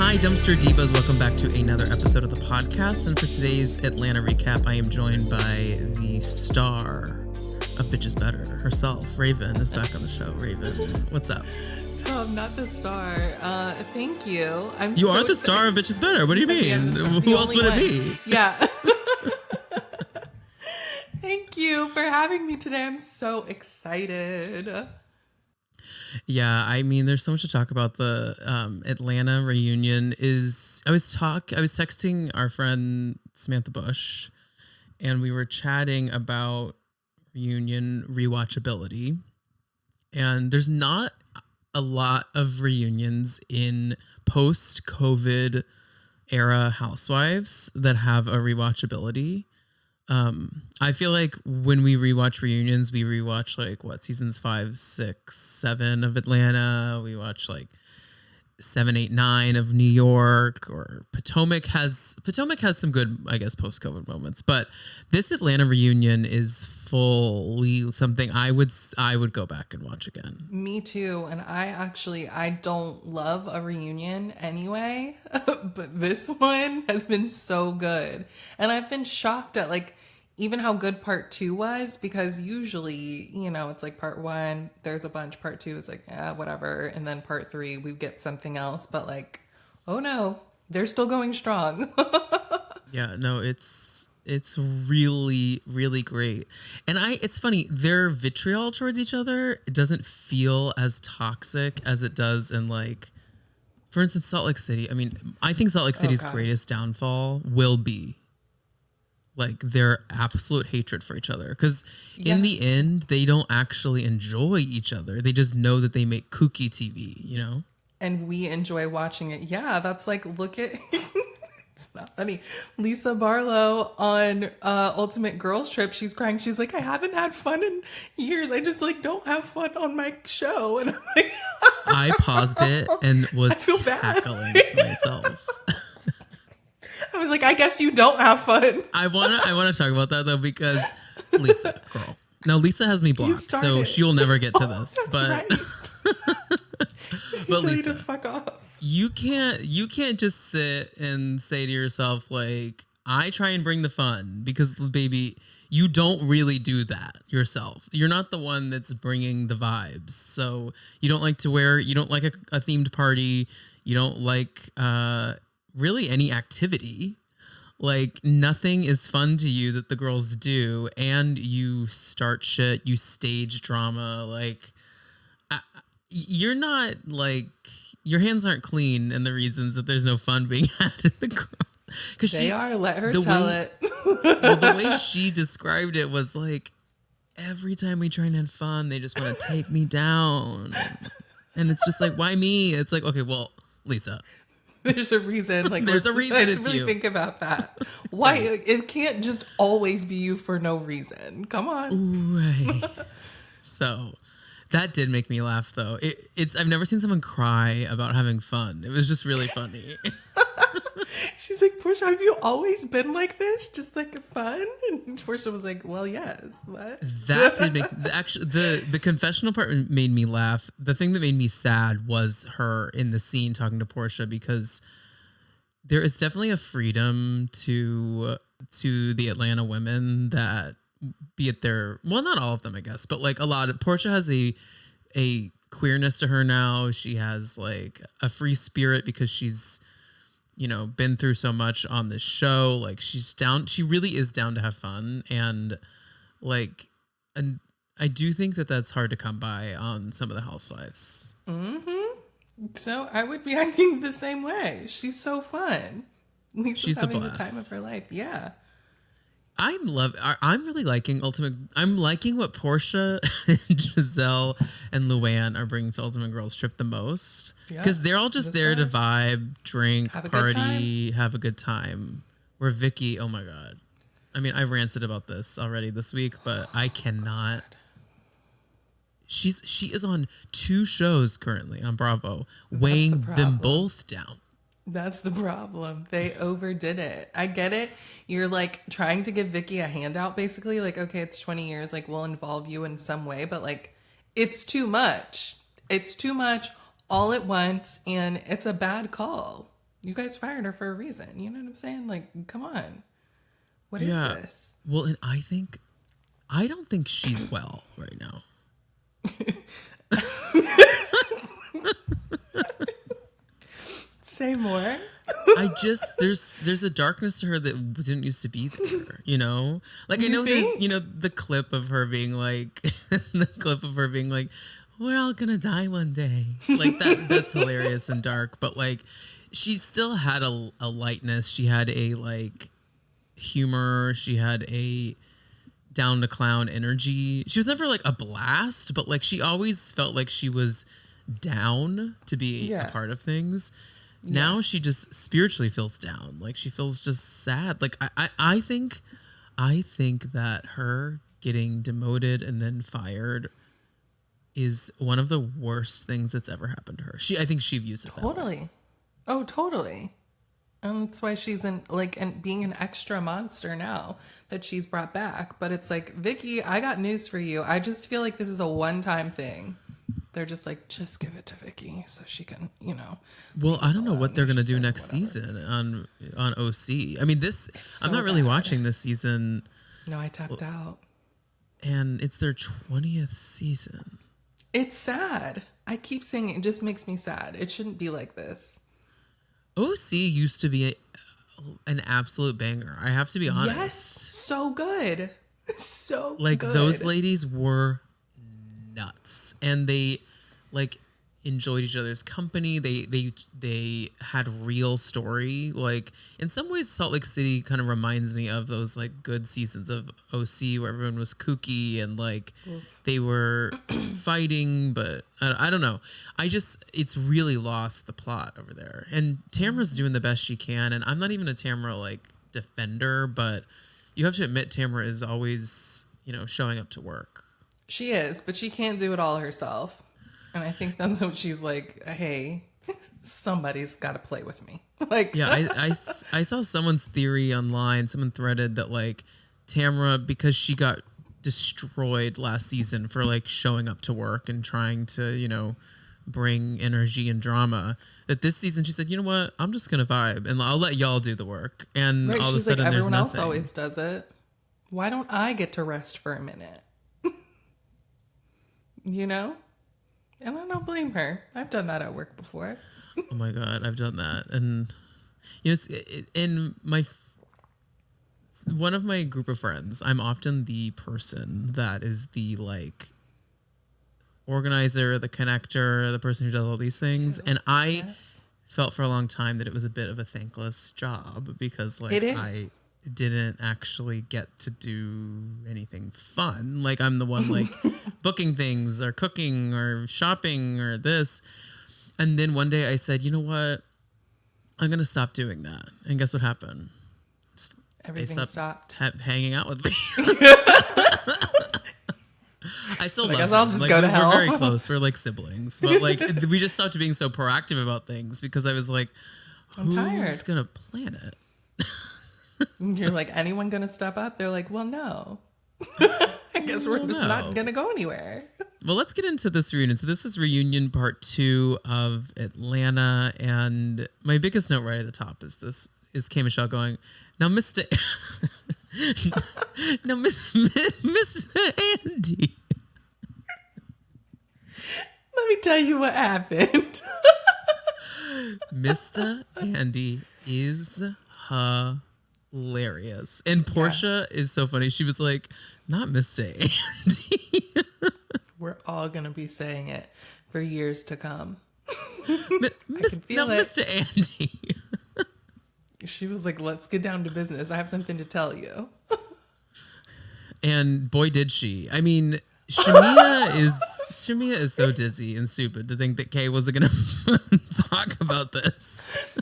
Hi, Dumpster Divas. Welcome back to another episode of the podcast. And for today's Atlanta recap, I am joined by the star of Bitches Better herself. Raven is back on the show. Raven, what's up? Tom, not the star. Thank you. You are the star of Bitches Better. What do you mean? Who else would it be? Yeah. Thank you for having me today. I'm so excited. Yeah, I mean, there's so much to talk about. The Atlanta reunion I was texting our friend Samantha Bush, and we were chatting about reunion rewatchability. And there's not a lot of reunions in post-COVID era Housewives that have a rewatchability. I feel like when we rewatch reunions, we rewatch seasons 5, 6, 7 of Atlanta. We watch 7, 8, 9 of New York, or Potomac has some good, I guess, post-COVID moments. But this Atlanta reunion is fully something I would go back and watch again. Me too. And I don't love a reunion anyway, but this one has been so good. And I've been shocked at even how good part 2 was, because usually, it's part 1, there's a bunch, part 2 is whatever. And then part 3, we get something else. But oh no, they're still going strong. Yeah, no, it's really, really great. And it's funny, their vitriol towards each other, it doesn't feel as toxic as it does in for instance, Salt Lake City. I mean, I think Salt Lake City's greatest downfall will be their absolute hatred for each other. Because in the end, they don't actually enjoy each other. They just know that they make kooky TV, And we enjoy watching it. Yeah, that's look at... It's not funny. Lisa Barlow on Ultimate Girls Trip, she's crying. She's like, I haven't had fun in years. I just don't have fun on my show. And I'm like... I paused it and was cackling to myself. I was like, I guess you don't have fun. I wanna talk about that though, because Lisa, girl. Now Lisa has me blocked, so she'll never get to this. But but Lisa, to fuck off. You can't just sit and say to yourself I try and bring the fun, because baby, you don't really do that yourself. You're not the one that's bringing the vibes. So you don't like a themed party. You don't like really any activity. Nothing is fun to you that the girls do, and you start shit, you stage drama. You're not your hands aren't clean, and the reasons that there's no fun being had in the girl. Because let her tell it. Well, the way she described it was every time we try and have fun, they just want to take me down. And it's just why me? It's okay, well, Lisa. There's a reason. There's a reason let's it's really you. Think about that. Why it can't just always be you for no reason. Come on. Right. So that did make me laugh, though. I've never seen someone cry about having fun. It was just really funny. She's like, Portia, have you always been like this? Just fun? And Portia was like, well, yes. What? That did make the confessional part made me laugh. The thing that made me sad was her in the scene talking to Portia, because there is definitely a freedom to the Atlanta women that, be it not all of them, I guess, but a lot of Portia has a queerness to her now. She has a free spirit because she's been through so much on this show. She really is down to have fun. And I do think that that's hard to come by on some of the Housewives. Mm-hmm. So I would be acting the same way. She's so fun. She's having the time of her life. Yeah. I'm really liking Ultimate. I'm liking what Portia, Giselle, and Luann are bringing to Ultimate Girls Trip the most, because they're all just there to vibe, drink, party, have a good time. Where Vicky, oh my god, I mean, I've ranted about this already this week, but I cannot. She is on 2 shows currently on Bravo, weighing them both down. That's the problem. They overdid it. I get it. You're trying to give Vicky a handout, basically. Okay, it's 20 years. We'll involve you in some way. But it's too much. It's too much all at once. And it's a bad call. You guys fired her for a reason. You know what I'm saying? Like, come on. What is Yeah. this? Well, and I don't think she's well right now. Say more. I just there's a darkness to her that didn't used to be there, you know? Like I know there's the clip of her being like we're all gonna die one day. Like that's hilarious and dark, but like she still had a lightness. She had a like humor, she had a down to clown energy. She was never like a blast, but like she always felt like she was down to be a part of things. Now she just spiritually feels down. Like she feels just sad. Like I think that her getting demoted and then fired is one of the worst things that's ever happened to her. I think she views it totally. That way. Oh, totally. And that's why she's being an extra monster now that she's brought back. But it's like, Vicky, I got news for you. I just feel like this is a one-time thing. They're just like, just give it to Vicky so she can, Well, I don't know what they're gonna do next season on OC. I mean, I'm not really watching this season. No, I tapped out. And it's their 20th season. It's sad. I keep saying it just makes me sad. It shouldn't be like this. OC used to be an absolute banger. I have to be honest. Yes, so good. So like good. Those ladies were nuts, and they like enjoyed each other's company. They had real story. Like in some ways Salt Lake City kind of reminds me of those like good seasons of OC where everyone was kooky and like they were fighting, but I don't know. It's really lost the plot over there. And Tamara's doing the best she can, and I'm not even a Tamara like defender, but you have to admit Tamara is always, showing up to work. She is, but she can't do it all herself. And I think that's what she's like, hey, somebody's got to play with me. Like, yeah, I saw someone's theory online. Someone threaded that like Tamara, because she got destroyed last season for like showing up to work and trying to, bring energy and drama, that this season she said, you know what, I'm just going to vibe and I'll let y'all do the work. And all of a sudden like, there's everyone nothing. else always does it. Why don't I get to rest for a minute? And I don't blame her. I've done that at work before. Oh my God, I've done that. And, it's in one of my group of friends, I'm often the person that is the like organizer, the connector, the person who does all these things. And I felt for a long time that it was a bit of a thankless job because like I didn't actually get to do anything fun. Like I'm the one like booking things or cooking or shopping or this. And then one day I said, you know what? I'm going to stop doing that. And guess what happened? Everything stopped. Hanging out with me. I still love I guess I'll just like, go to hell. We're very close. We're like siblings. But like we just stopped being so proactive about things because I was like, who's going to plan it? You're like, anyone gonna step up? They're like, well, no. I guess we're just not gonna go anywhere. Well, let's get into this reunion. So this is reunion part 2 of Atlanta, and my biggest note right at the top is K. Michelle going, now Mr. now Mr. Andy. Let me tell you what happened. Mr. Andy is hilarious. And Portia is so funny. She was like, not Mr. Andy. We're all going to be saying it for years to come. Mr. Andy. She was like, let's get down to business. I have something to tell you. And boy, did she. I mean, Shamia is so dizzy and stupid to think that Kay wasn't going to talk about this.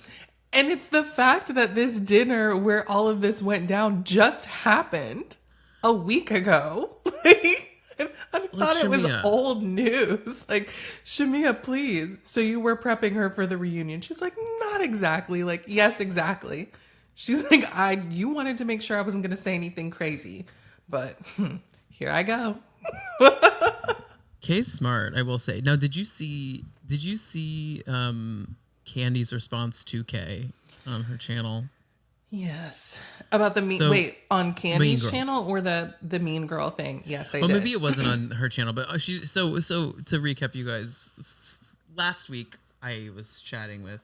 And it's the fact that this dinner where all of this went down just happened a week ago. I thought it was old news. Like, Shamia, please. So you were prepping her for the reunion. She's like, not exactly. Like, yes, exactly. She's like, you wanted to make sure I wasn't going to say anything crazy. But here I go. Kay's smart, I will say. Now, did you see Candy's response to Kay on her channel. Yes. About the on Candy's channel or the Mean Girl thing? Yes, I did. Maybe it wasn't on her channel, but so to recap, you guys, last week I was chatting with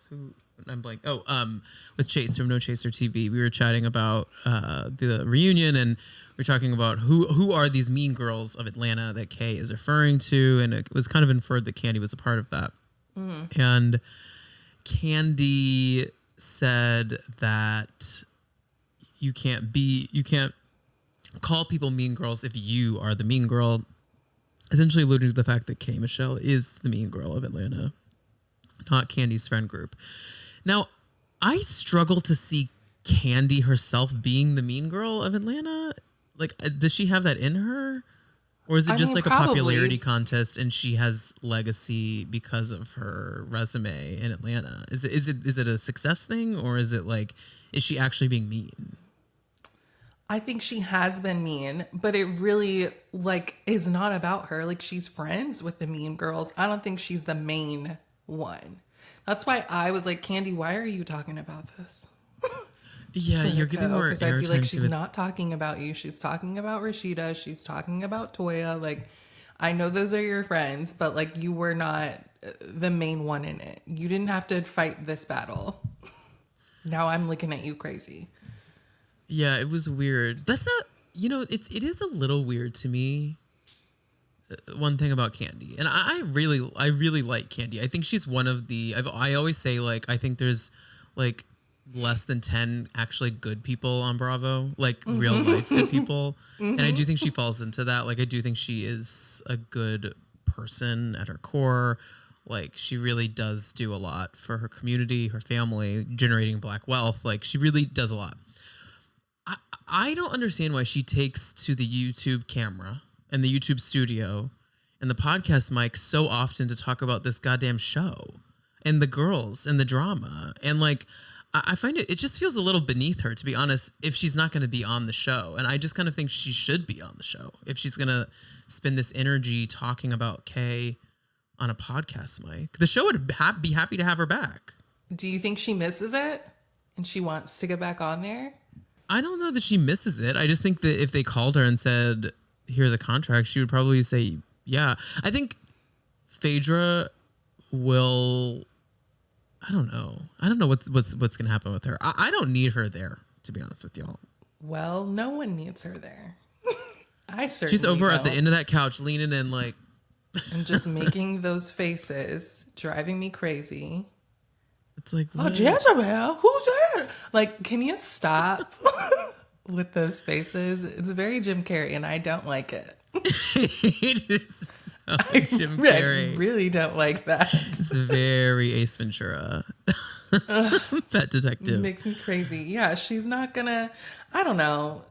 with Chase from No Chaser TV. We were chatting about the reunion, and we're talking about who are these mean girls of Atlanta that Kay is referring to, and it was kind of inferred that Candy was a part of that. And Candy said that you can't call people mean girls if you are the mean girl, essentially alluding to the fact that K. Michelle is the mean girl of Atlanta, not Candy's friend group. Now, I struggle to see Candy herself being the mean girl of Atlanta. Like, does she have that in her? Or is it just like probably a popularity contest and she has legacy because of her resume in Atlanta? Is it a success thing, or is it like, is she actually being mean? I think she has been mean, but it really is not about her. Like, she's friends with the mean girls. I don't think she's the main one. That's why I was like, Candy, why are you talking about this? Yeah, you're giving more airtime. Because I'd be like, she's not talking about you. She's talking about Rashida. She's talking about Toya. Like, I know those are your friends, but like, you were not the main one in it. You didn't have to fight this battle. Now I'm looking at you crazy. Yeah, it was weird. That's it is a little weird to me. One thing about Candy, and I really like Candy. I think she's one of the. I always say, like, I think there's like less than 10 actually good people on Bravo, like real life good people. And I do think she falls into that. Like, I do think she is a good person at her core. Like, she really does do a lot for her community, her family, generating Black wealth. Like, she really does a lot. I don't understand why she takes to the YouTube camera and the YouTube studio and the podcast mic so often to talk about this goddamn show and the girls and the drama. And like, I find it just feels a little beneath her, to be honest, if she's not going to be on the show. And I just kind of think she should be on the show if she's going to spend this energy talking about Kay on a podcast mic. The show would be happy to have her back. Do you think she misses it and she wants to get back on there? I don't know that she misses it. I just think that if they called her and said, here's a contract, she would probably say, yeah. I think Phaedra will... I don't know what's going to happen with her. I don't need her there, to be honest with y'all. Well, no one needs her there. I certainly She's over don't. at the end of that couch, leaning in, like... and just making those faces, driving me crazy. It's like, what? Oh, Jezebel, who's that? Like, can you stop with those faces? It's very Jim Carrey, and I don't like it. It is so Jim Carrey. I really don't like that. It's very Ace Ventura. Pet detective. Makes me crazy. Yeah, she's not gonna... I don't know.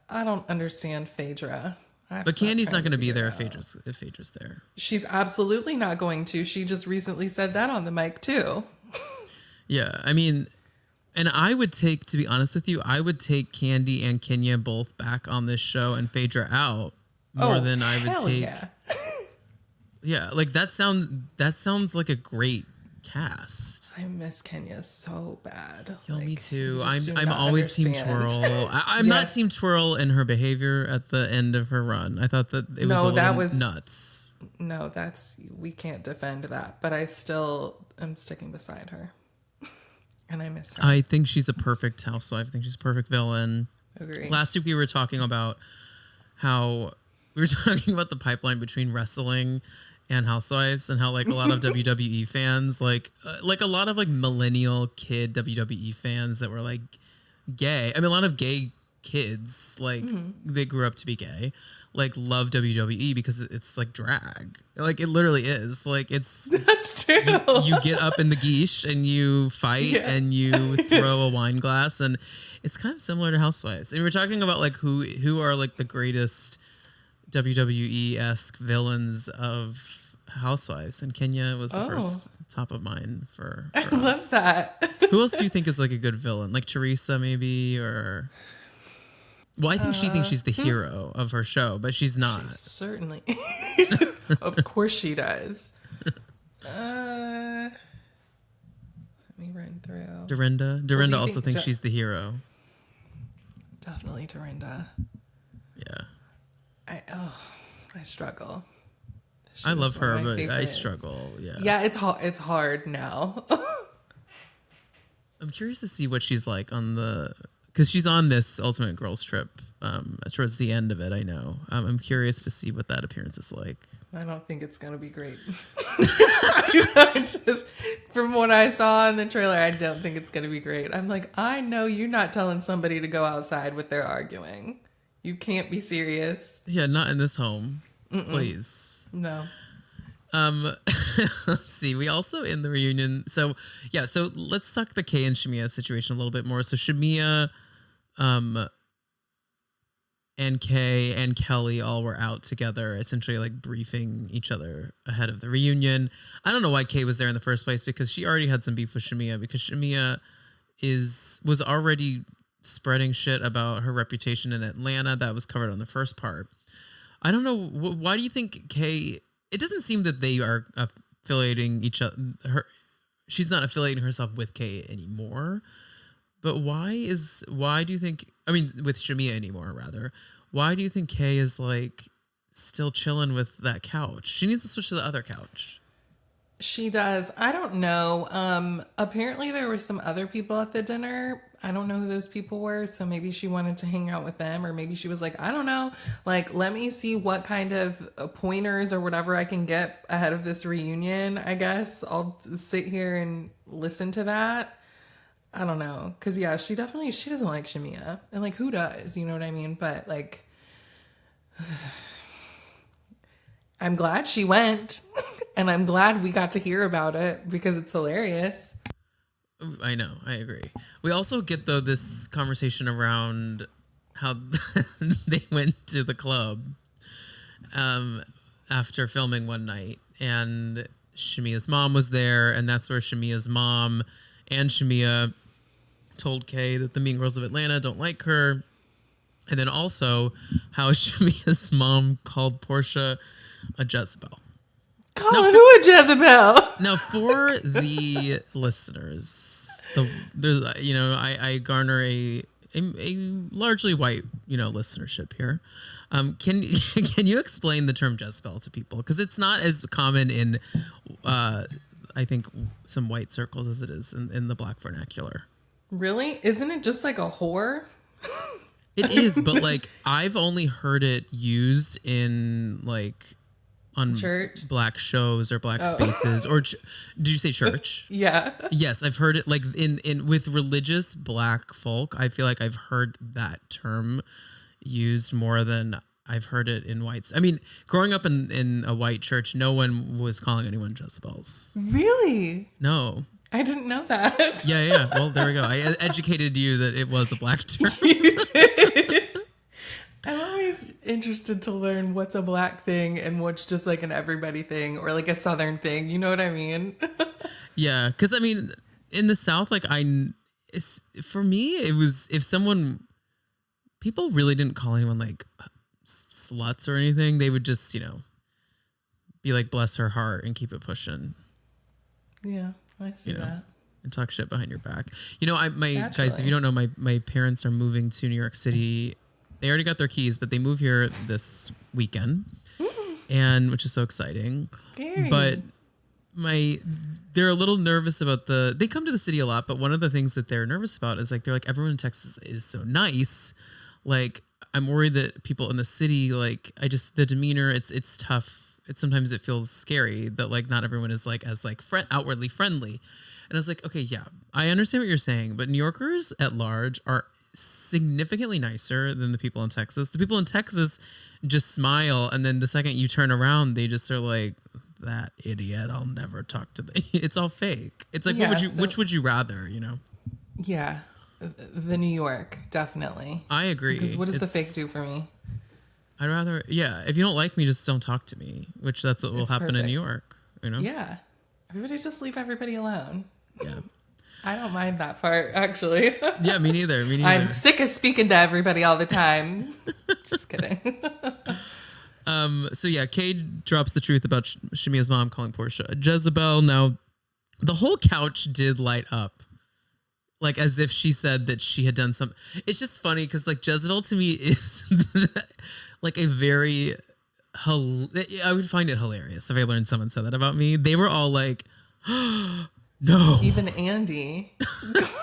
I don't understand Phaedra. But Candy's not going to be there if Phaedra's there. She's absolutely not going to. She just recently said that on the mic, too. Yeah, I mean... And I would take, to be honest with you, I would take Candy and Kenya both back on this show and Phaedra out more than I would take. Yeah. Yeah, like that sounds like a great cast. I miss Kenya so bad. Yo, like, me too. I'm always understand. Team Twirl. I'm not Team Twirl in her behavior at the end of her run. I thought that it was nuts. No, we can't defend that. But I still am sticking beside her. And I miss her. I think she's a perfect housewife. I think she's a perfect villain. Agree. Last week we were talking about the pipeline between wrestling and housewives, and how like a lot of WWE fans, like a lot of like millennial kid WWE fans that were like gay. I mean, a lot of gay kids, like they grew up to be gay, like love WWE because it's like drag. Like it literally is. Like that's true. You get up in the geesh and you fight and you throw a wine glass, and it's kind of similar to Housewives. And we're talking about like who are like the greatest WWE-esque villains of Housewives, and Kenya was the first top of mind for I love that. Who else do you think is like a good villain? Like Teresa maybe, or... Well, I think she thinks she's the hero of her show, but she's not. She certainly. Of course she does. Let me run through. Dorinda also thinks she's the hero. Definitely Dorinda. Yeah. I struggle. I love her, but I struggle. Yeah. Yeah, it's hard now. I'm curious to see what she's like because she's on this Ultimate Girls Trip towards the end of it. I know. I'm curious to see what that appearance is like. I don't think it's gonna be great. Just from what I saw in the trailer, I don't think it's gonna be great. I'm like, I know you're not telling somebody to go outside with their arguing. You can't be serious. Yeah, not in this home. Please. No. Let's see. We also in the reunion. So let's talk the Kay and Shamia situation a little bit more. So Shamia, and Kay and Kelly all were out together, essentially like briefing each other ahead of the reunion. I don't know why Kay was there in the first place, because she already had some beef with Shamia, because Shamia was already spreading shit about her reputation in Atlanta. That was covered on the first part. I don't know. Why do you think Kay... It doesn't seem that they are affiliating each other. She's not affiliating herself with Kay anymore. But why do you think... I mean, with Shamia anymore, rather. Why do you think Kay is, like, still chilling with that couch? She needs to switch to the other couch. She does. I don't know. Apparently there were some other people at the dinner. I don't know who those people were, so maybe she wanted to hang out with them, or maybe she was like, I don't know, like, let me see what kind of pointers or whatever I can get ahead of this reunion, I guess. I'll sit here and listen to that. I don't know. Because, yeah, she doesn't like Shamia. And, like, who does? You know what I mean? But, like, I'm glad she went. And I'm glad we got to hear about it because it's hilarious. I know. I agree. We also get, though, this conversation around how they went to the club after filming one night. And Shamia's mom was there. And that's where Shamia's mom and Shamia told Kay that the Mean Girls of Atlanta don't like her. And then also how Shamia's mom called Portia a Jezebel. Calling who a Jezebel? Now, for the listeners, I garner a largely white, listenership here. Can you explain the term Jezebel to people? Because it's not as common in, I think, some white circles as it is in the Black vernacular. Really? Isn't it just like a whore? It is, but like I've only heard it used in like on church, Black shows or Black spaces, or did you say church? Yeah. Yes, I've heard it like in with religious Black folk. I feel like I've heard that term used more than I've heard it in whites. I mean, growing up in a white church, no one was calling anyone Jezebels. Really? No. I didn't know that. Yeah. Well, there we go. I educated you that it was a Black term. You did. I'm always interested to learn what's a Black thing and what's just like an everybody thing or like a Southern thing. You know what I mean? Yeah, because I mean, in the South, like for me, it was people really didn't call anyone like sluts or anything. They would just, be like, bless her heart and keep it pushing. Yeah. I see that. And talk shit behind your back. Guys, if you don't know, my parents are moving to New York City. They already got their keys, but they move here this weekend, and which is so exciting. Scary. But they're a little nervous about they come to the city a lot, but one of the things that they're nervous about is like, they're like, everyone in Texas is so nice. Like, I'm worried that people in the city, like, the demeanor, it's tough. Sometimes it feels scary that like not everyone is like as like outwardly friendly. And I was like, okay, yeah, I understand what you're saying, but New Yorkers at large are significantly nicer than the people in Texas. The people in Texas just smile, and then the second you turn around, they just are like, that idiot, I'll never talk to them. It's all fake. It's like, which would you rather, Yeah, the New York, definitely. I agree. Because what does the fake do for me? I'd rather, if you don't like me, just don't talk to me, which that's what will happen in New York, Yeah. Everybody just leave everybody alone. Yeah. I don't mind that part, actually. Yeah, me neither. I'm sick of speaking to everybody all the time. Just kidding. So yeah, Kay drops the truth about Shamia's mom calling Portia a Jezebel. Now, The whole couch did light up. Like as if she said that she had done some. It's just funny because like Jezebel to me is like a very. I would find it hilarious if I learned someone said that about me. They were all like, no. Even Andy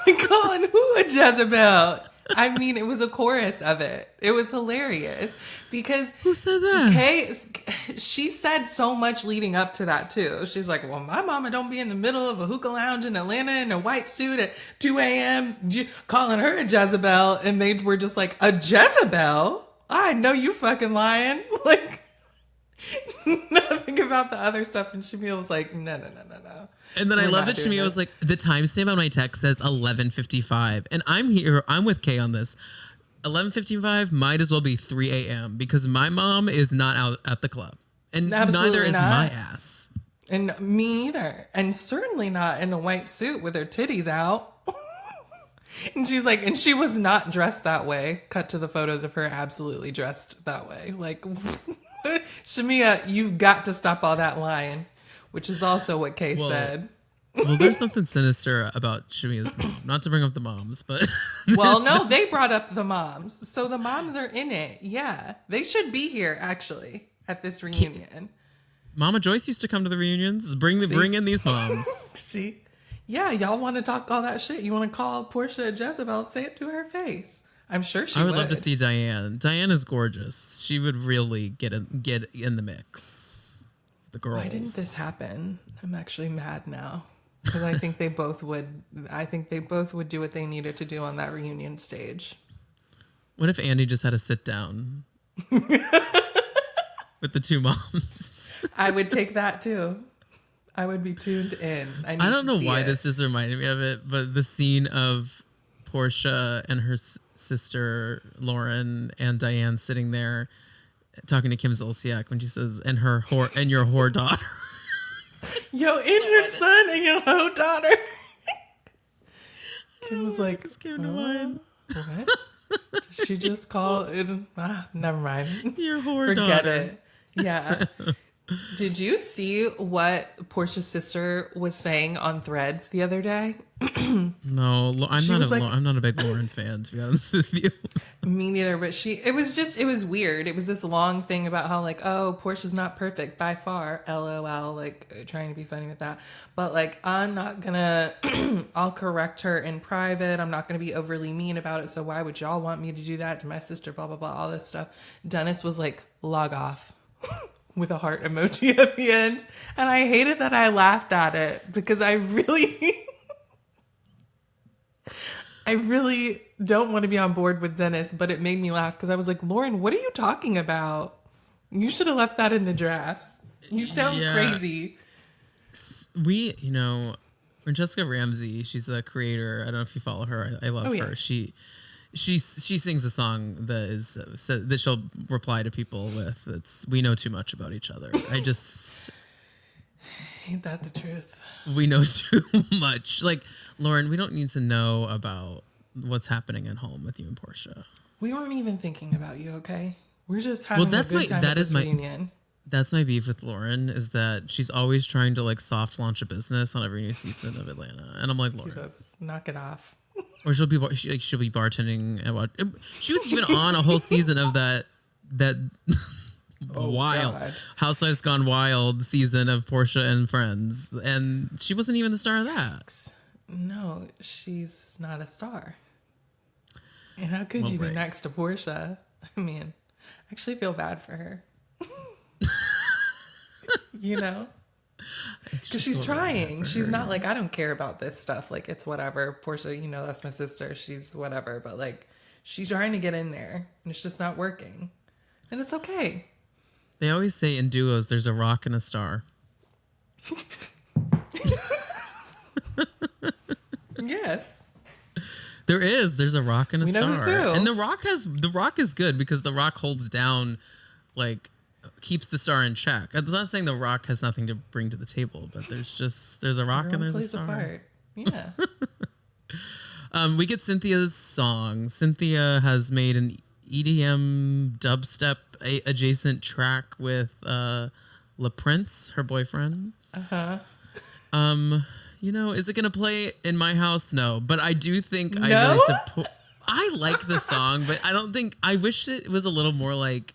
calling who a Jezebel. I mean, it was a chorus of it. It was hilarious because who said that? Kay, she said so much leading up to that too. She's like, "Well, my mama don't be in the middle of a hookah lounge in Atlanta in a white suit at 2 a.m. calling her a Jezebel," and they were just like, "A Jezebel? I know you fucking lying." Like nothing about the other stuff, and Shamia was like, "No." And then I love that Shamia was like, the timestamp on my text says 11:55. And I'm here, I'm with Kay on this. 11:55 might as well be 3 a.m. because my mom is not out at the club. And Absolutely neither is not. my ass. And me either. And certainly not in a white suit with her titties out. And she's like, and she was not dressed that way. Cut to the photos of her absolutely dressed that way. Like, Shamia, you've got to stop all that lying. Which is also what Kay said. Well, there's something sinister about Shamia's mom. Not to bring up the moms, but... Well, no, they brought up the moms. So the moms are in it. Yeah. They should be here, actually, at this reunion. Mama Joyce used to come to the reunions. Bring in these moms. See? Yeah, y'all want to talk all that shit. You want to call Portia a Jezebel, say it to her face. I'm sure she would. I would love to see Diane. Diane is gorgeous. She would really get in the mix. The girls. Why didn't this happen? I'm actually mad now because I think they both would. I think they both would do what they needed to do on that reunion stage. What if Andy just had to sit down with the two moms? I would take that too. I would be tuned in. I don't know why this just reminded me of it, but the scene of Portia and her sister Lauren and Diane sitting there talking to Kim Zolciak when she says, and your whore daughter. Yo, injured son and your whore daughter. Kim was like, what? Did she just call it? Never mind. Your whore Forget daughter. it. Yeah. Did you see what Portia's sister was saying on Threads the other day? No, I'm not a big Lauren fan, to be honest with you. Me neither, but it was weird. It was this long thing about how like, oh, Portia's not perfect by far, LOL, like trying to be funny with that. But like, I'm not gonna, I'll correct her in private. I'm not gonna be overly mean about it. So why would y'all want me to do that to my sister? Blah, blah, blah, all this stuff. Dennis was like, log off. With a heart emoji at the end. And I hated that I laughed at it because I really don't want to be on board with Dennis, but it made me laugh because I was like, Lauren, what are you talking about? You should have left that in the drafts. You sound crazy. Francesca Ramsey, she's a creator. I don't know if you follow her. I love her. Yeah. She sings a song that she'll reply to people with. It's "We know too much about each other." Ain't that the truth? We know too much. Like, Lauren, we don't need to know about what's happening at home with you and Portia. We weren't even thinking about you, okay? We're just having a good time at this reunion. That's my beef with Lauren, is that she's always trying to like soft launch a business on every new season of Atlanta, and I'm like, Lauren, she does. Knock it off. Or she'll be bartending at what she was even on a whole season of that wild God. Housewives Gone Wild season of Portia and Friends, and she wasn't even the star of that. No, she's not a star. And how could you be next to Portia? I mean, I actually feel bad for her. You know? Because she's trying. She's not like, I don't care about this stuff. Like, it's whatever. Portia, that's my sister. She's whatever. But, like, she's trying to get in there. And it's just not working. And it's okay. They always say in duos, there's a rock and a star. Yes. There is. There's a rock and a star. Know who too. And the rock is good because the rock holds down, like, keeps the star in check. I'm not saying the rock has nothing to bring to the table, but there's a rock and there's a star. Apart. Yeah. We get Cynthia's song. Cynthia has made an EDM dubstep adjacent track with La Prince, her boyfriend. Uh-huh. is it going to play in my house? No, but I do think I No? really support. I like the song, but I wish it was a little more like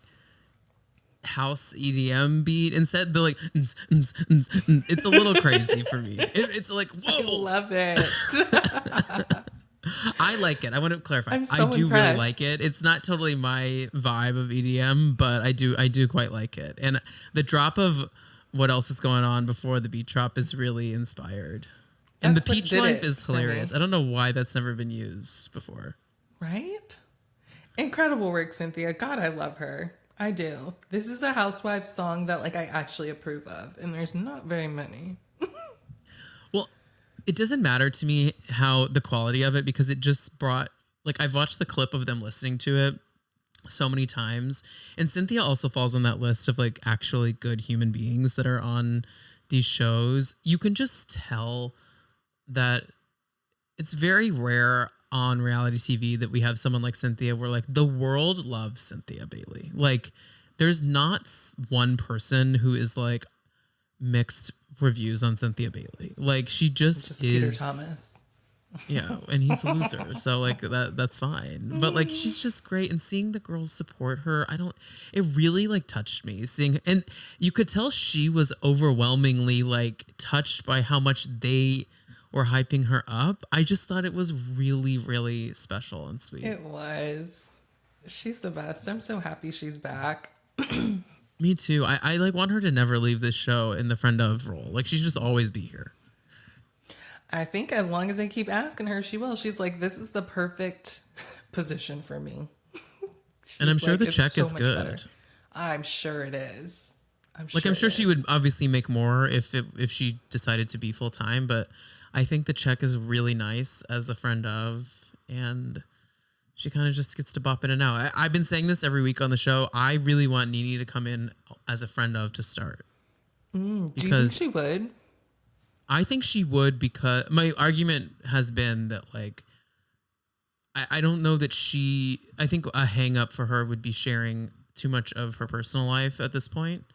house EDM beat instead. The like, it's a little crazy for me. It's like, whoa. I love it. I like it. I want to clarify. I'm so I do impressed. really like it. It's not totally my vibe of EDM, but I do quite like it. And the drop of what else is going on before the beat drop is really inspired. And That's the what Peach did Life it is for me. hilarious. I don't know why that's never been used before. Right? Incredible work, Cynthia. God, I love her. I do. This is a Housewives song that like I actually approve of, and there's not very many. Well, it doesn't matter to me how the quality of it, because it just brought, like, I've watched the clip of them listening to it so many times, and Cynthia also falls on that list of like actually good human beings that are on these shows. You can just tell that it's very rare on reality TV that we have someone like Cynthia where like the world loves Cynthia Bailey. Like there's not one person who is like mixed reviews on Cynthia Bailey. Like she just is Peter Thomas. Yeah, and he's a loser. So like that's fine. But like she's just great, and seeing the girls support her, it really like touched me seeing, and you could tell she was overwhelmingly like touched by how much they were hyping her up. I just thought it was really, really special and sweet. It was. She's the best. I'm so happy she's back. Me too. I like want her to never leave this show in the friend of role. Like she should just always be here. I think as long as they keep asking her, she will. She's like, this is the perfect position for me. And I'm sure like, the "It's check so is much good. better." I'm sure it is. I'm sure it she is. would obviously make more if she decided to be full time, but I think the check is really nice as a friend of, and she kind of just gets to bop in and out. I've been saying this every week on the show. I really want Nene to come in as a friend of to start. Do you think she would? I think she would, because my argument has been that like I don't know that I think a hang up for her would be sharing too much of her personal life at this point.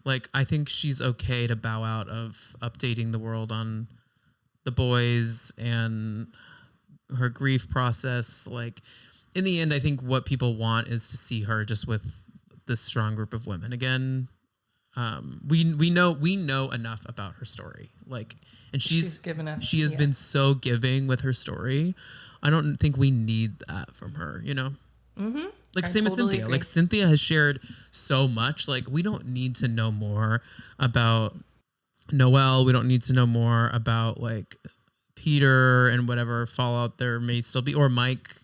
Like I think she's okay to bow out of updating the world on the boys and her grief process. Like in the end, I think what people want is to see her just with this strong group of women again. We know enough about her story, like, and she's given us. She has been so giving with her story. I don't think we need that from her, Mm-hmm. Like same as Cynthia. Agree. Like Cynthia has shared so much. Like we don't need to know more about Noelle. We don't need to know more about like Peter and whatever fallout there may still be, or Mike.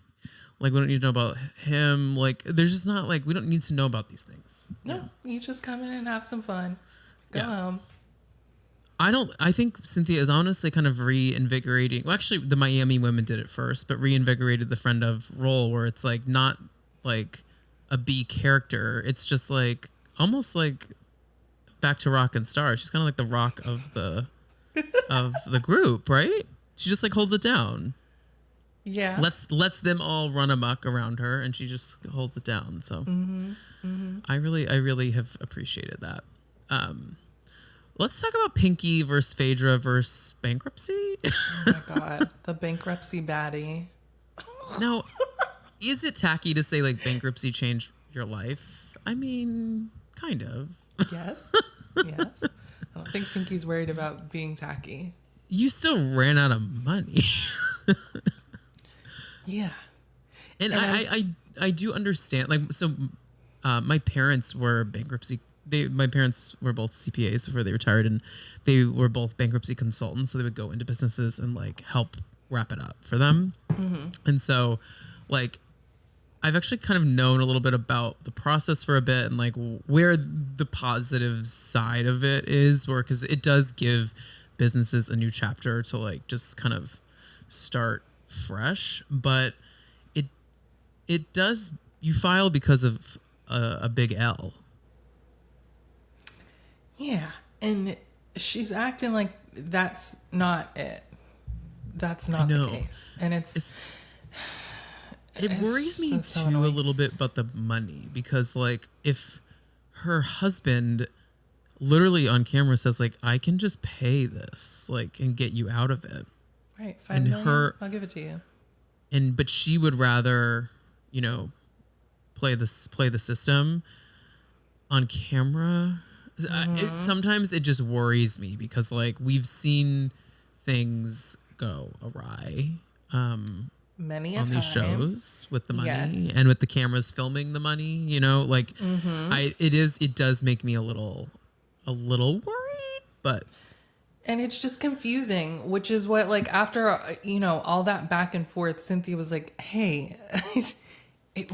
Like, we don't need to know about him. Like, there's just not, like, we don't need to know about these things. No, you just come in and have some fun. Go home. I think Cynthia is honestly kind of reinvigorating. Well, actually, the Miami women did it first, but reinvigorated the friend of role where it's, like, not, like, a B character. It's just, like, almost like back to Rock and Star. She's kind of like the Rock of the group, right? She just, like, holds it down. Yeah. Lets them all run amok around her, and she just holds it down. So I really have appreciated that. Let's talk about Pinky versus Phaedra versus bankruptcy. Oh my God, the bankruptcy baddie. Now, is it tacky to say like bankruptcy changed your life? I mean, kind of. Yes. Yes. I don't think Pinky's worried about being tacky. You still ran out of money. Yeah. And I do understand. Like, so my parents were bankruptcy. My parents were both CPAs before they retired, and they were both bankruptcy consultants. So they would go into businesses and like help wrap it up for them. Mm-hmm. And so, like, I've actually kind of known a little bit about the process for a bit, and like where the positive side of it is, because it does give businesses a new chapter to like just kind of start fresh. But it does, you file because of a big L. Yeah, and she's acting like that's not it. That's not the case, and it worries me too a little bit about the money, because like if her husband literally on camera says like, I can just pay this, like, and get you out of it. Right. $5 million, I'll give it to you. But she would rather, you know, play the system on camera. Sometimes it just worries me because like we've seen things go awry many a on time. These shows with the money and with the cameras filming the money, you know, like it does make me a little worried, but and it's just confusing, which is what, like, after, you know, all that back and forth, Cynthia was like, hey,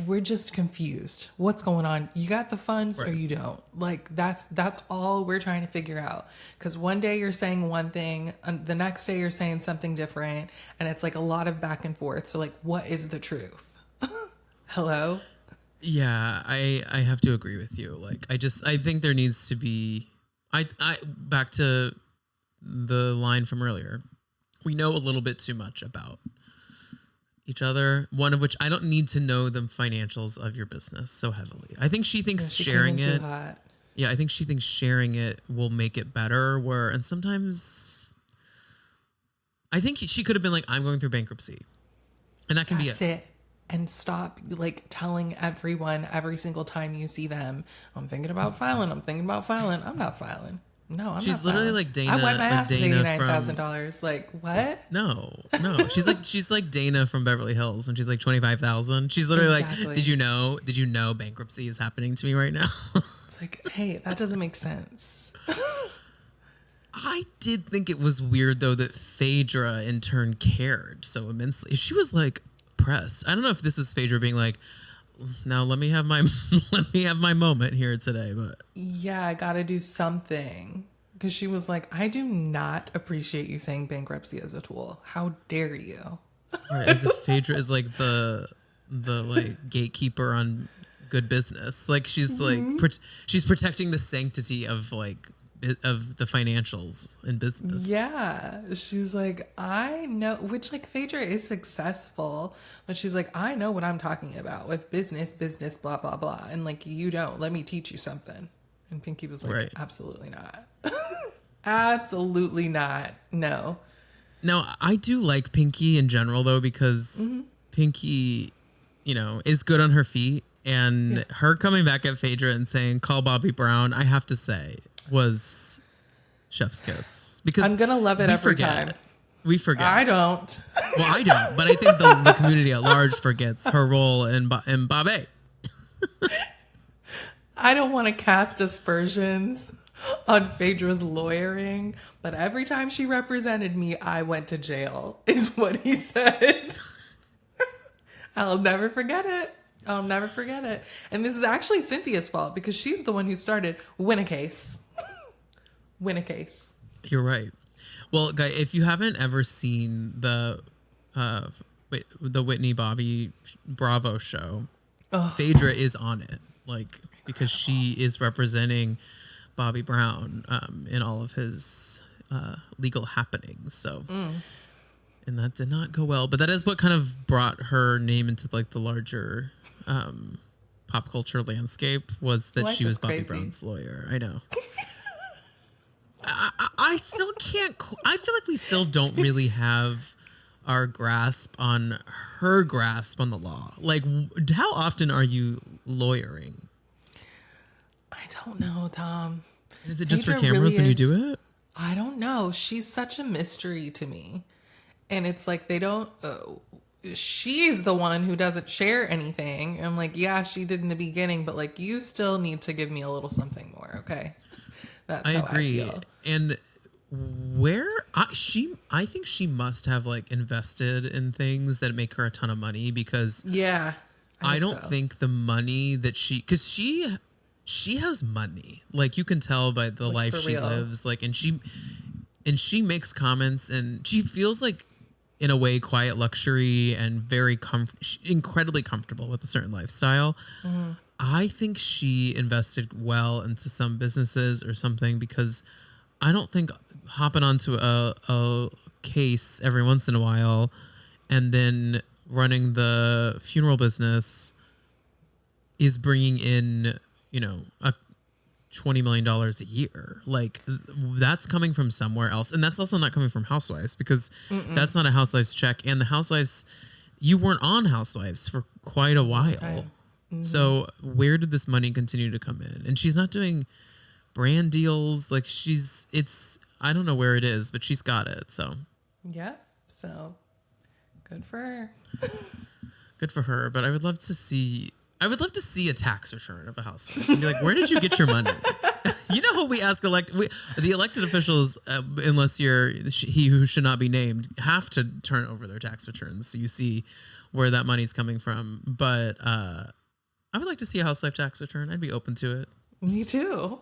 we're just confused. What's going on? You got the funds or you don't? Like, that's all we're trying to figure out. Because one day you're saying one thing, and the next day you're saying something different. And it's like a lot of back and forth. So, like, what is the truth? Hello? Yeah, I have to agree with you. Like, I think there needs to be, back to the line from earlier. We know a little bit too much about each other, one of which I don't need to know the financials of your business so heavily. I think she thinks sharing it. Yeah, I think she thinks sharing it will make it better. And sometimes I think she could have been like, I'm going through bankruptcy. And that can be it. And stop like telling everyone every single time you see them, I'm thinking about filing. I'm not filing. No, I'm She's not literally like Dana. I wiped my ass with $89,000. $89,000. Like, what? No. She's like Dana from Beverly Hills when she's like 25,000. She's literally like, did you know bankruptcy is happening to me right now? It's like, hey, that doesn't make sense. I did think it was weird though that Phaedra in turn cared so immensely. She was like pressed. I don't know if this is Phaedra being like, now let me have my moment here today, but yeah, I gotta do something, because she was like, I do not appreciate you saying bankruptcy as a tool. How dare you? Right, as if Phaedra is like the like gatekeeper on good business. Like she's like she's protecting the sanctity of like of the financials in business. Yeah, she's like, I know, which like Phaedra is successful, but she's like, I know what I'm talking about with business, blah blah blah, and like, you don't. Let me teach you something. And Pinky was like, absolutely not. Absolutely not. No. Now, I do like Pinky in general though, because Pinky, you know, is good on her feet, and her coming back at Phaedra and saying, call Bobby Brown, I have to say, was chef's kiss, because I'm gonna love it every time. We forget. I don't. Well, I don't, but I think the community at large forgets her role in Bobby. I don't want to cast aspersions on Phaedra's lawyering, but every time she represented me, I went to jail, is what he said. I'll never forget it. And this is actually Cynthia's fault, because she's the one who started win a case. Win a case. You're right. Well, guys, if you haven't ever seen the Whitney Bobby Bravo show, Phaedra is on it, like, because she is representing Bobby Brown in all of his legal happenings. So, and that did not go well, but that is what kind of brought her name into like the larger pop culture landscape, was that she was Bobby Brown's lawyer. I know. I still can't. I feel like we still don't really have our grasp on her grasp on the law. Like, how often are you lawyering? I don't know, Tom. Is it just for cameras when you do it? I don't know. She's such a mystery to me. And it's like they don't... she's the one who doesn't share anything. I'm like, yeah, she did in the beginning, but like, you still need to give me a little something more, okay? That's how agree. I feel. And I think she must have like invested in things that make her a ton of money, because I don't think the money that because she has money. Like, you can tell by the life she lives. Like, and she makes comments, and she feels like, in a way, quiet luxury and very incredibly comfortable with a certain lifestyle. Mm-hmm. I think she invested well into some businesses or something, because I don't think hopping onto a case every once in a while and then running the funeral business is bringing in, you know, $20 million a year. Like that's coming from somewhere else. And that's also not coming from Housewives because that's not a Housewives check. And the Housewives, you weren't on Housewives for quite a while. So where did this money continue to come in? And she's not doing brand deals. Like I don't know where it is, but she's got it. So yeah. So good for her. Good for her. But I would love to see a tax return of a housewife and be like, where did you get your money? You know how we ask the elected officials, unless you're he who should not be named, have to turn over their tax returns so you see where that money's coming from. But I would like to see a housewife tax return. I'd be open to it. Me too.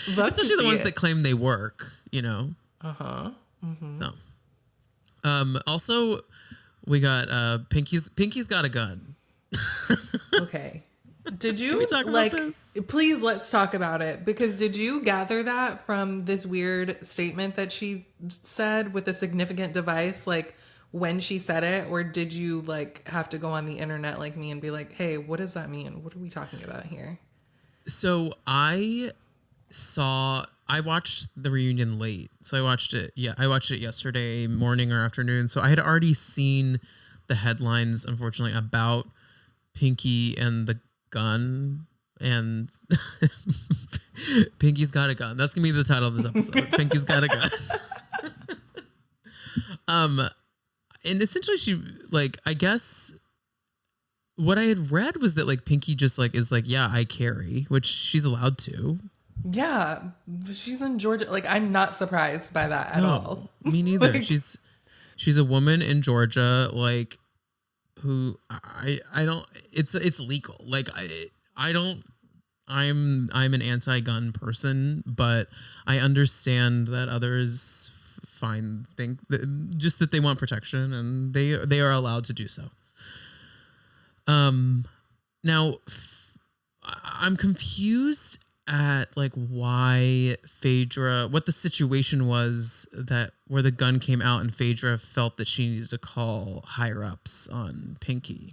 Especially the ones that claim they work, you know. So, also we got Pinky's got a gun. Okay. Did you Can we talk about this? Please, let's talk about it, because did you gather that from this weird statement that she said with a significant device, like when she said it, or did you like have to go on the internet like me and be like, hey, what does that mean? What are we talking about here? So I watched the reunion late. So I watched it yesterday morning or afternoon. So I had already seen the headlines, unfortunately, about Pinky and the gun, and Pinky's got a gun. That's gonna be the title of this episode. Pinky's got a gun. And essentially she, like, I guess what I had read was that like Pinky just like is like, yeah, I carry, which she's allowed to. Yeah, she's in Georgia. Like, I'm not surprised by that at all. Me neither. Like, she's a woman in Georgia, like, who I don't. It's legal. Like I'm an anti-gun person, but I understand that others think that they want protection, and they are allowed to do so. Now I'm confused at like why what the situation was where the gun came out and Phaedra felt that she needed to call higher ups on Pinky.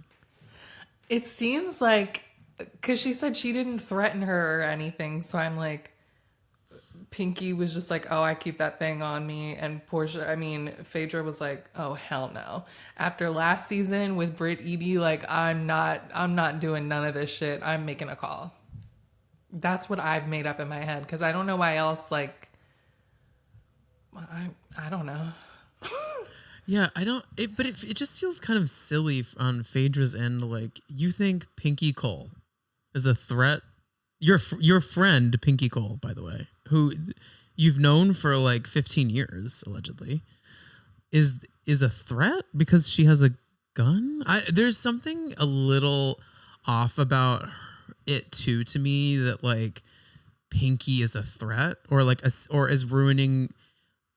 It seems like, because she said she didn't threaten her or anything, so I'm like, Pinky was just like, oh, I keep that thing on me, and Phaedra was like, oh, hell no. After last season with Britt Edie, like, I'm not doing none of this shit. I'm making a call. That's what I've made up in my head, because I don't know why else, like, I don't know. Yeah, but it just feels kind of silly on Phaedra's end. Like, you think Pinky Cole is a threat? Your friend, Pinky Cole, by the way, who you've known for like 15 years, allegedly, is a threat because she has a gun? There's something a little off about it too, to me, that like Pinky is a threat or is ruining.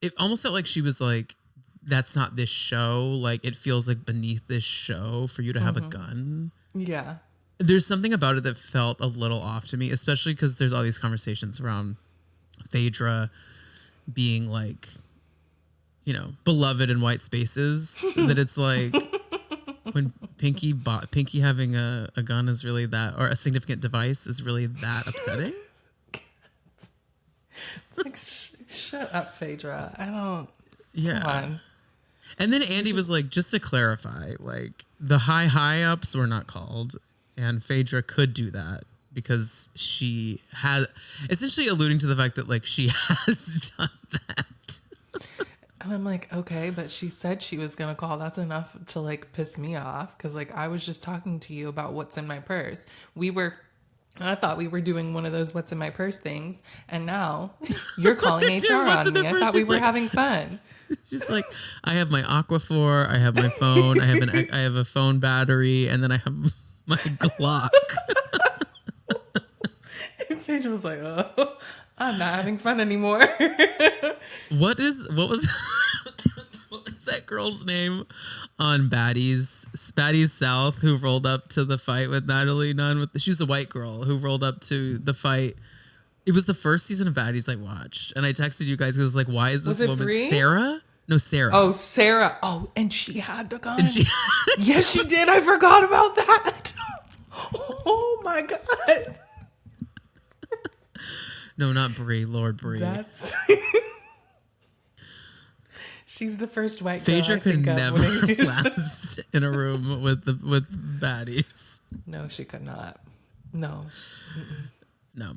It almost felt like she was like, that's not this show. Like, it feels like beneath this show for you to have a gun. Yeah. There's something about it that felt a little off to me, especially because there's all these conversations around Phaedra being like, you know, beloved in white spaces. That it's like when Pinky having a gun is really that, or a significant device is really that upsetting. Like, shut up, Phaedra. I don't. Yeah. Come on. And then Andy was like, just to clarify, like the high ups were not called, and Phaedra could do that because she had, essentially alluding to the fact that like she has done that. And I'm like, okay, but she said she was gonna call. That's enough to like piss me off, because like I was just talking to you about what's in my purse. I thought we were doing one of those what's in my purse things, and now you're calling HR on me. I thought we were having fun. She's like, I have my Aquaphor, I have my phone, I have a phone battery, and then I have my Glock. And Phaedra was like, oh, I'm not having fun anymore. What was that girl's name on Baddies South, who rolled up to the fight with Natalie Nunn? She was a white girl who rolled up to the fight. It was the first season of Baddies I watched, and I texted you guys because like, why is this woman Brie? Sarah? No, Sarah. Oh, Sarah. Oh, and she had the gun. Yes, she did. I forgot about that. Oh my God. No, not Brie. Lord Brie. That's she's the first white girl. Phaedra could never last in a room with baddies. No, she could not. No. No.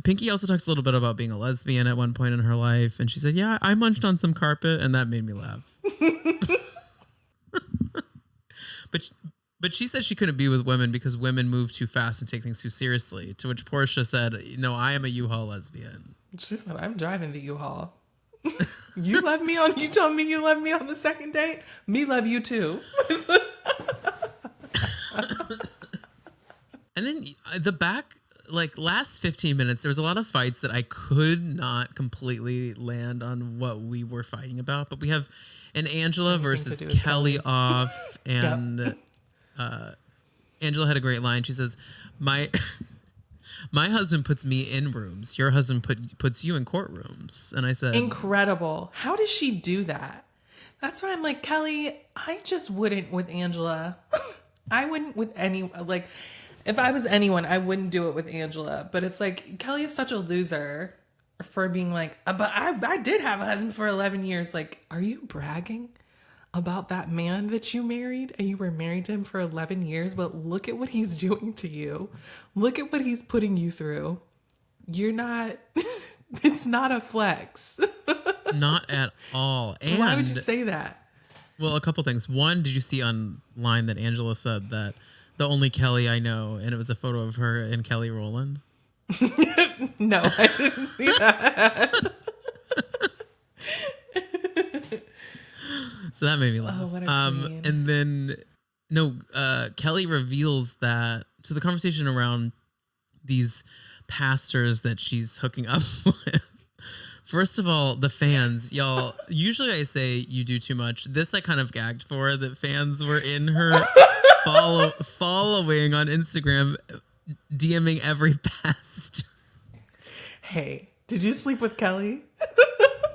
Pinky also talks a little bit about being a lesbian at one point in her life, and she said, "Yeah, I munched on some carpet, and that made me laugh." But she said she couldn't be with women because women move too fast and take things too seriously. To which Portia said, "No, I am a U-Haul lesbian." She said, "I'm driving the U-Haul." You love me on. You told me you love me on the second date. Me love you too. And then the back, like last 15 minutes, there was a lot of fights that I could not completely land on what we were fighting about. But we have an Angela versus Kelly off, and Angela had a great line. She says, "My husband puts me in rooms. Your husband puts you in courtrooms." And I said, incredible. How does she do that? That's why I'm like, Kelly, I just wouldn't with Angela. I wouldn't with any, like, if I was anyone, I wouldn't do it with Angela. But it's like, Kelly is such a loser for being like, but I did have a husband for 11 years. Like, are you bragging about that man that you married and you were married to him for 11 years? But look at what he's doing to you. Look at what he's putting you through. You're not, it's not a flex. Not at all. And why would you say that? Well, a couple things. One, did you see online that Angela said that the only Kelly I know, and it was a photo of her and Kelly Rowland? No, I didn't see that. So that made me laugh. Oh, what a queen. And then, Kelly reveals that, so the conversation around these pastors that she's hooking up with. First of all, the fans, y'all, usually I say you do too much. This I kind of gagged for, that fans were in her following on Instagram, DMing every pastor. Hey, did you sleep with Kelly?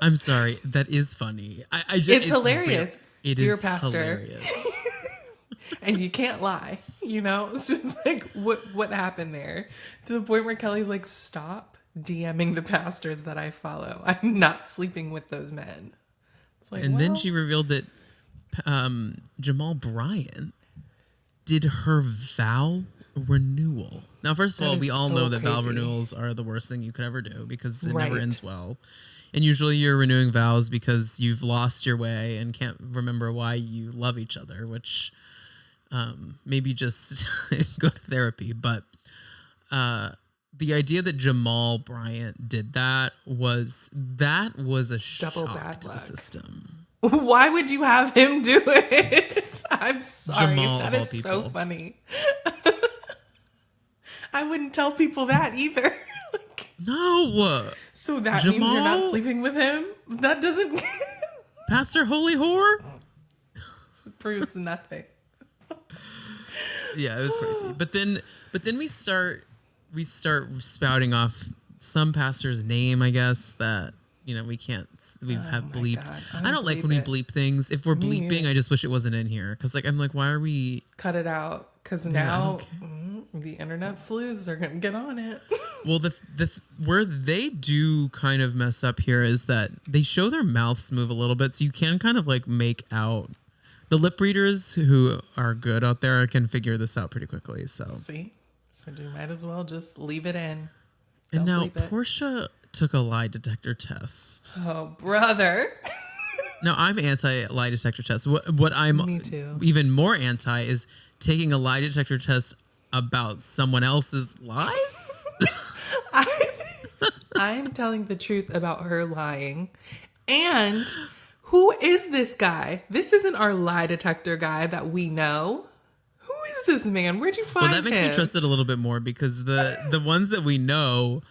I'm sorry. That is funny. It's hilarious. Dear pastor. Hilarious. And you can't lie, you know? It's just like, what happened there? To the point where Kelly's like, stop DMing the pastors that I follow. I'm not sleeping with those men. It's like, and then she revealed that Jamal Bryant did her vow renewal. Now, first of all, we all know that vow renewals are the worst thing you could ever do because it never ends well. And usually you're renewing vows because you've lost your way and can't remember why you love each other, which maybe just go to therapy. But the idea that Jamal Bryant did that was a shock to the system. Why would you have him do it? I'm sorry. Jamal, that is so funny. I wouldn't tell people that either. No. So that Jamal, means you're not sleeping with him? That doesn't... Pastor Holy Whore? It proves nothing. Yeah, it was crazy. But then we start spouting off some pastor's name, I guess, that, we can't, have bleeped. I don't like when we bleep things. If we're bleeping, I just wish it wasn't in here. Because, I'm like, why are we... Cut it out. Because now the internet sleuths are going to get on it. Well, where they do kind of mess up here is that they show their mouths move a little bit. So you can kind of, make out... The lip readers who are good out there can figure this out pretty quickly. So see, so you might as well just leave it in. And now Portia took a lie detector test. Oh, brother! Now I'm anti lie detector test. What I'm Me too. Even more anti is taking a lie detector test about someone else's lies. I'm telling the truth about her lying, and. Who is this guy? This isn't our lie detector guy that we know. Who is this man? Where'd you find him? Well, that makes me trust it a little bit more because the ones that we know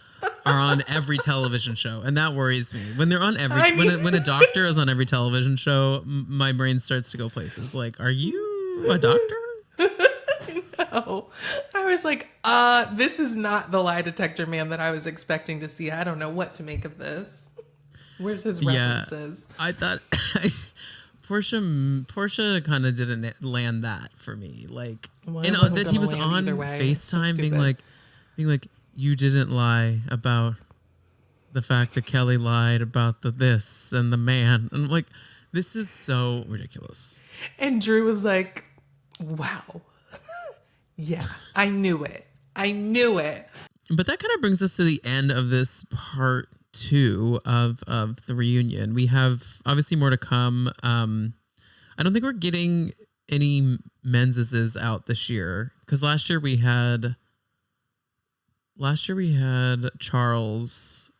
are on every television show, and that worries me. When they're on when a doctor is on every television show, my brain starts to go places. Like, are you a doctor? No. I was like, this is not the lie detector man that I was expecting to see. I don't know what to make of this. Where's his references? Yeah, I thought Portia kind of didn't land that for me. That he was on FaceTime being like, you didn't lie about the fact that Kelly lied about the this and the man. And I'm like, this is so ridiculous. And Drew was like, wow. Yeah, I knew it. I knew it. But that kind of brings us to the end of this part 2 of the reunion. We have obviously more to come. I don't think we're getting any menses out this year, because last year we had Charles,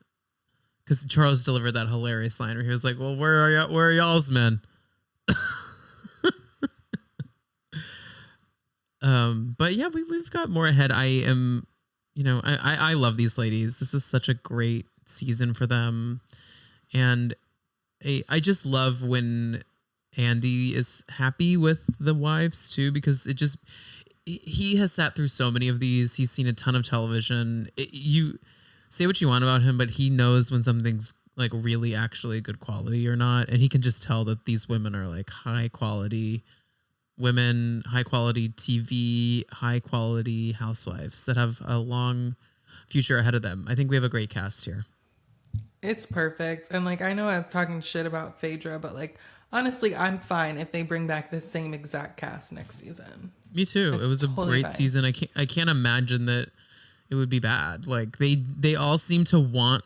because Charles delivered that hilarious line where he was like, well, where are y'all's men? But yeah, we've got more ahead. I love these ladies. This is such a great season for them. And I just love when Andy is happy with the wives too, because he has sat through so many of these. He's seen a ton of television. You say what you want about him, but he knows when something's like really actually good quality or not. And he can just tell that these women are like high quality women, high quality TV, high quality housewives that have a long future ahead of them. I think we have a great cast here. It's perfect. And like, I know I'm talking shit about Phaedra, but like, honestly, I'm fine if they bring back the same exact cast next season. Me too. It was totally a great season. I can't imagine that it would be bad. Like they all seem to want.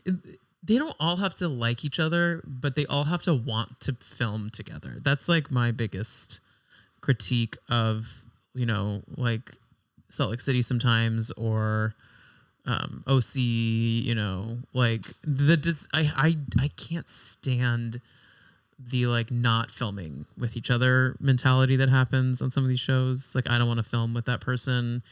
They don't all have to like each other, but they all have to want to film together. That's like my biggest critique of, like Salt Lake City sometimes, or OC. Like I can't stand the like not filming with each other mentality that happens on some of these shows. Like, I don't want to film with that person.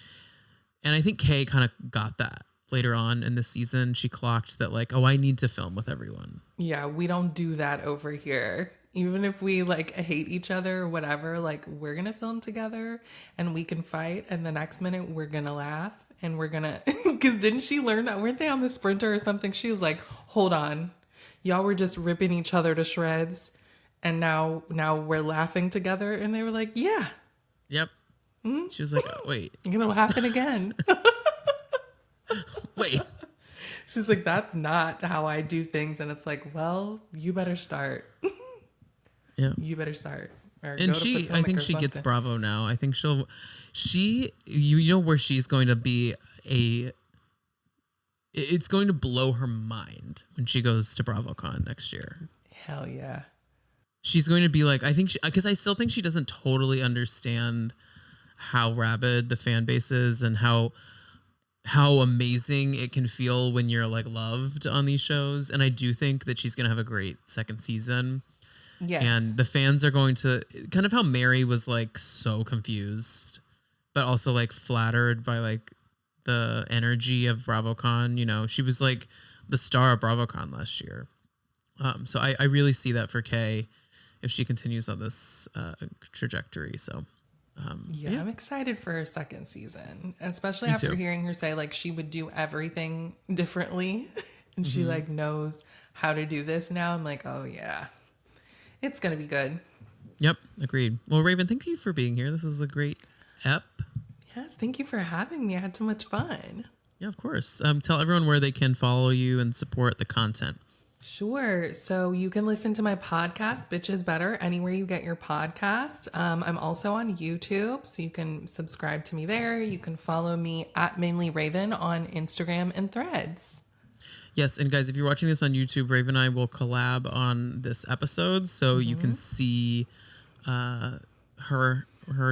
And I think Kay kind of got that later on in the season. She clocked that like, oh, I need to film with everyone. Yeah, we don't do that over here. Even if we like hate each other or whatever, like we're going to film together and we can fight. And the next minute we're going to laugh and we're going to, because didn't she learn that? Weren't they on the Sprinter or something? She was like, hold on. Y'all were just ripping each other to shreds, and now we're laughing together. And they were like, yeah. Yep. Mm-hmm. She was like, oh, wait. It's going to happen again. Wait. She's like, that's not how I do things. And it's like, well, you better start. Yeah. You better start. And I think she gets Bravo now. I think you know where she's going to be it's going to blow her mind when she goes to BravoCon next year. Hell yeah. She's going to be like, because I still think she doesn't totally understand how rabid the fan base is and how amazing it can feel when you're like loved on these shows. And I do think that she's going to have a great second season. Yes. And the fans are going to, kind of how Mary was like so confused, but also like flattered by like the energy of BravoCon. She was like the star of BravoCon last year. So I really see that for Kay if she continues on this trajectory. So yeah, I'm excited for her second season, especially after hearing her say like she would do everything differently and she like knows how to do this now. I'm like, oh yeah, it's going to be good. Yep. Agreed. Well, Raven, thank you for being here. This is a great ep. Yes. Thank you for having me. I had so much fun. Yeah, of course. Tell everyone where they can follow you and support the content. Sure. So you can listen to my podcast, Bitches Better, anywhere you get your podcasts. I'm also on YouTube, so you can subscribe to me there. You can follow me at Mainly Raven on Instagram and Threads. Yes, and guys, if you're watching this on YouTube, Raven and I will collab on this episode, so you can see her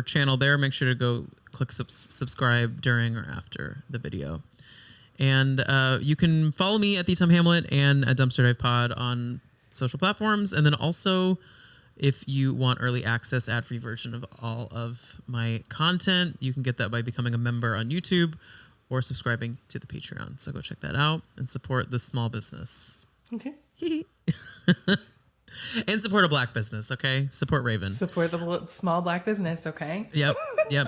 channel there. Make sure to go click subscribe during or after the video. And you can follow me at The Tom Hamlet and at Dumpster Dive Pod on social platforms. And then also, if you want early access, ad-free version of all of my content, you can get that by becoming a member on YouTube or subscribing to the Patreon. So go check that out and support this small business. Okay. And support a Black business, okay? Support Raven. Support the small Black business, okay? Yep.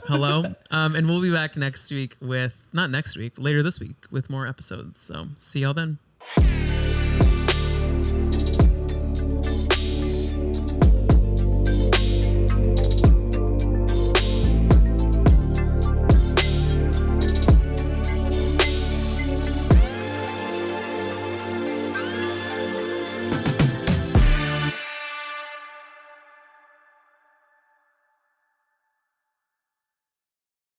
Hello. And we'll be back next week later this week with more episodes. So see y'all then.